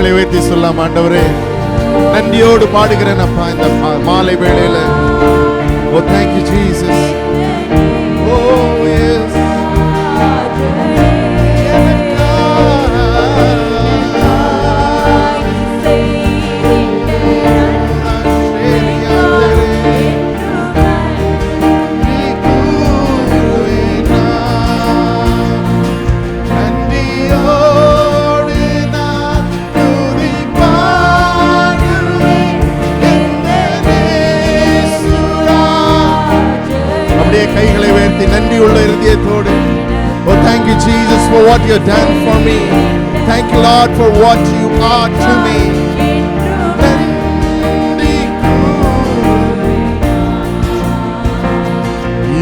கைகளை உயர்த்தி சொல்லலாம். ஆண்டவரே, நன்றியோடு பாடுகிறேன் அப்பா இந்த மாலை வேளையில. ஓ thank you Jesus. Oh yes. கைகளை உயர்த்தி நன்றி உள்ள இதயத்தோடு, oh thank you Jesus for what you have done for me. Thank you Lord for what you are to me.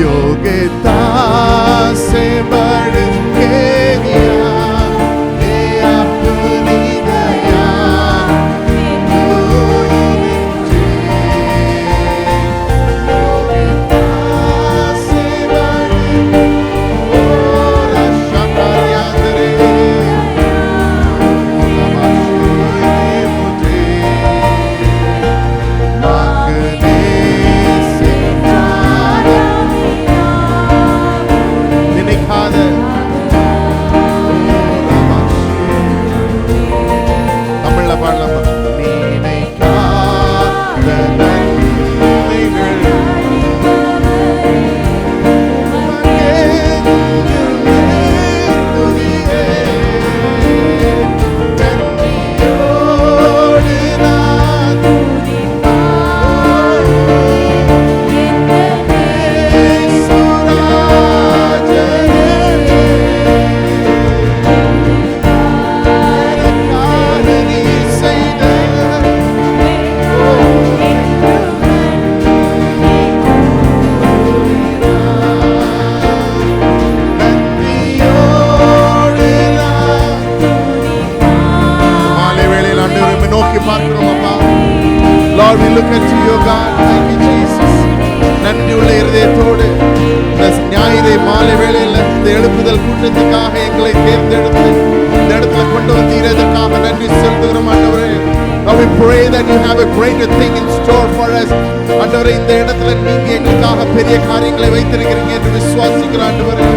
योग्यता से बढ़ के दिया ये अपनी दया Lord, we look at you, God. Thank you, Jesus. நன்றி உள்ள இதயத்தோடு இந்த ஞாயிறு மாலை வேளையில் இந்த எழுப்புதல் கூட்டத்துக்காக எங்களை தேர்ந்தெடுத்து இந்த இடத்துல கொண்டு வந்தீரதற்காக நன்றி செலுத்துகிறோம் ஆண்டவரே. We pray that you have a greater thing in store for us. ஆண்டவரே, இந்த இடத்துல நீங்க எங்களுக்காக பெரிய காரியங்களை வைத்திருக்கிறீங்க என்று விசுவாசிக்கிறோம் ஆண்டவரே.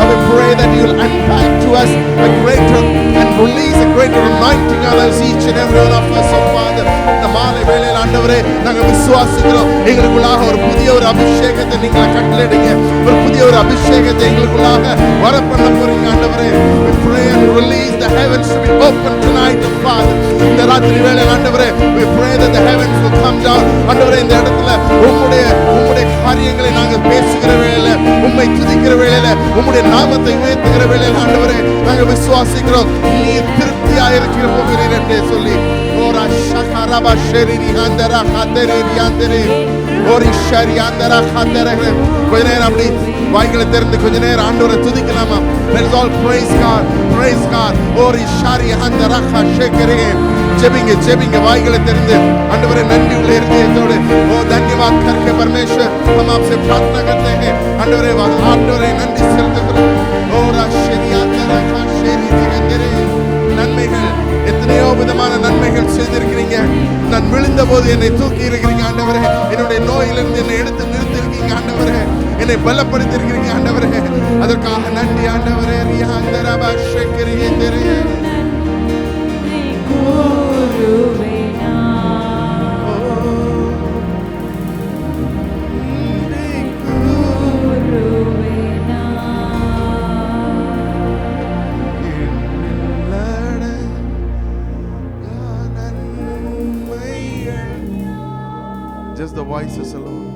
We pray that you will unpack to us a greater and release a greater anointing on us, each and every one of us, oh Father. இந்த மாலை வேளையில் ஆண்டவரே நாங்கள் விசுவாசிக்கிறோம், எங்களுக்குள்ளாக ஒரு புதிய ஒரு அபிஷேகத்தை நீங்க கட்டளையிடுங்க, ஒரு புதிய ஒரு அபிஷேகத்தை எங்களுக்குள்ளாக வர பண்ண போறீங்க ஆண்டவரே. We pray and release the heavens to be open tonight, oh Father. இந்த ராத்திரி வேளையில் ஆண்டவரே, we pray that the heavens will come down. ஆண்டவரே, இந்த இடத்துல உம்முடைய காரியங்களை நாங்கள் பேசுகிற வேளையில, உம்மை துதிக்கிற வேளையில, உம்முடைய நாமத்தை உயர்த்துகிற வேளையில ஆண்டவரே நாங்கள் விசுவாசிக்கிறோம், நீர் திருப்தியாக இருக்கிற போகிறீர் என்று சொல்லி. ஓரா ஷகரபா ஷெரிரி ஹந்தரா ஹதரி ஹந்தரி ஓரி ஷரி ஹந்தரா ஹதரி. கொஞ்ச நேரம் அப்படி வாய்களை திறந்து கொஞ்ச நேரம் ஆண்டவரை துதிக்கலாமா? Let us all praise God, praise God. ஓரி ஷரி ஹந்தரா ஹஷெகரே. ஜெபிங்க ஜெபிங்க வாய்களை திறந்து ஆண்டவரே நன்றி உள்ள இதயத்தோடு. ஓ धन्यवाद करके परमेश्वर हम आपसे प्रार्थना करते हैं ஆண்டவரே, ஆண்டவரே நன்றி செலுத்துகிறோம். ஓரா ஷரி ஹந்தரா ஹஷெரி ஹந்தரி. நன்மைகள் எத்தனையோ விதமான நன்மைகள் செய்திருக்கிறீங்க. நான் விழுந்த போது என்னை தூக்கி இருக்கிறீங்க ஆண்டவரே. என்னுடைய நோயிலிருந்து என்னை எடுத்து நிறுத்தி இருக்கீங்க ஆண்டவரே. என்னை பலப்படுத்தி இருக்கிறீங்க ஆண்டவரே. அதற்காக நன்றி ஆண்டவரே. Just the voices alone.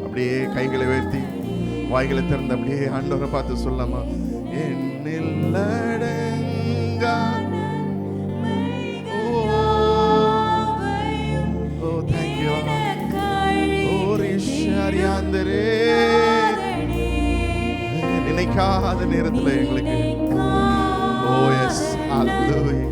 அப்படியே கைகளை உயர்த்தி வாய்களை திறந்து அப்படியே ஆண்டவரை பார்த்து சொல்லலாமா? என்னில் அடங்கா thank you நினைக்காத நேரத்தில் எங்களுக்கு oh yes hallelujah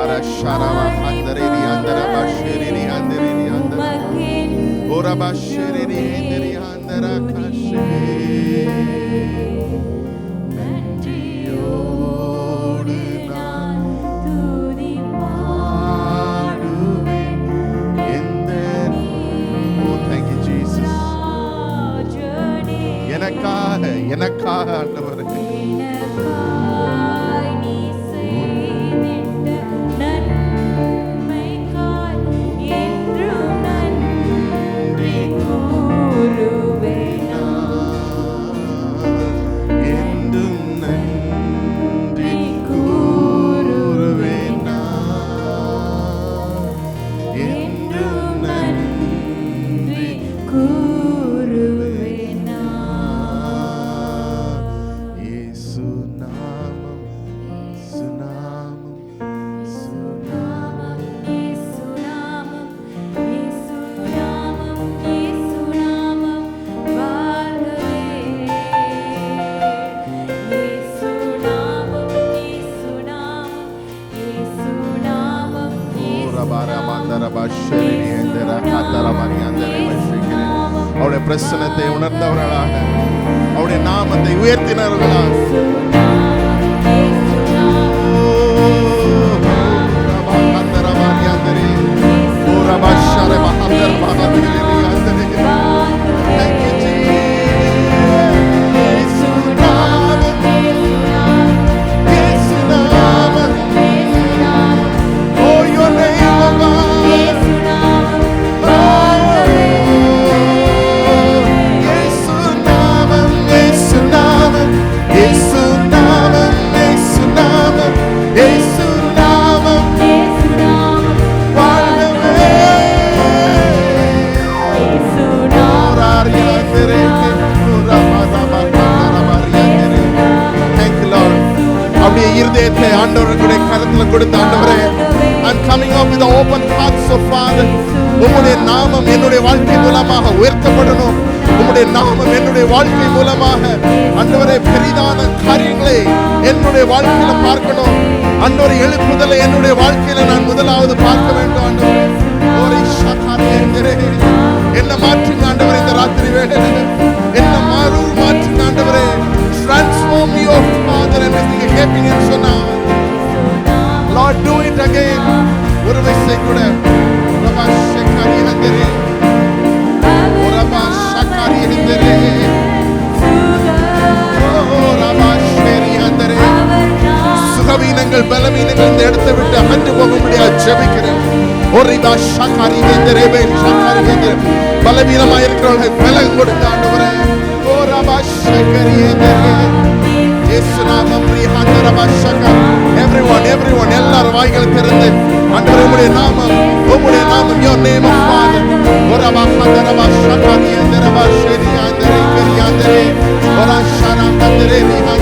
bara sharava handareri andara bashiriri handareri andara ora bashiriri handari handara kashe நன்றியோடு நான் துதிப்பாடுவேன் எந்த Oh, thank you, Jesus. எனக்காக ஆண்டவரே அவருடைய பிரசன்னத்தை உணர்ந்தவர்களாக அவருடைய நாமத்தை உயர்த்தினவர்களாக இருதயத்தை ஆண்டவருடைய கரத்துல கொடுத்த ஆண்டவரே, I'm coming up with an open heart, so Father, உம்முடைய நாமம் என்னுடைய வாழ்க்கை மூலமாக உயர்த்தப்படணும். உம்முடைய நாமம் என்னுடைய வாழ்க்கை மூலமாக ஆண்டவரே பெரிதான காரியங்களை என்னுடைய வாழ்க்கையில பார்க்கணும். ஆண்டவரே எழுப்புதலை என்னுடைய வாழ்க்கையில நான் முதலாவது பார்க்க வேண்டும். ஆண்டவரே என்ன மாற்றுங்க ஆண்டவரே, இந்த ராத்திரி வேளையில என்ன மாற்றுங்க ஆண்டவரே. Transform me, oh Father, and everything happening in Sona. Lord, do it again. ஒருமை செய்குட ரபா ஷக்கரி ஹந்தரே ரபா ஷக்கரி ஹந்தரே ரபா ஷேரி ஹந்தரே. சுகவீனங்கள் பலவீனங்கள் இந்த இடத்தை விட்டு அகன்று போகும்படியா ஜெபிக்கிறேன். ஒரிபா ஷக்கரி ஹந்தரே பே ஷக்கரி ஹந்தரே. பலவீனமாக இருக்கிறவர்கள் பலன் கொடுங்க ஆண்டவரே. ஓ ரபா ஷக்கரி ஹந்தரே இயேசு நாமம் ரீஹாந்த ரபா ஷக்கர். everyone எல்லாரும் வாய்களை திறந்து ஆண்டவரே உம்முடைய நாமம் your name of Father. ஒரபா ஹந்தர ரபா ஷக்கரி ஹந்தரே ரபா ஷேரி ஹந்தரே கரி ஹந்தரே ஒரா ஷரா ஹந்தரே ரீஹா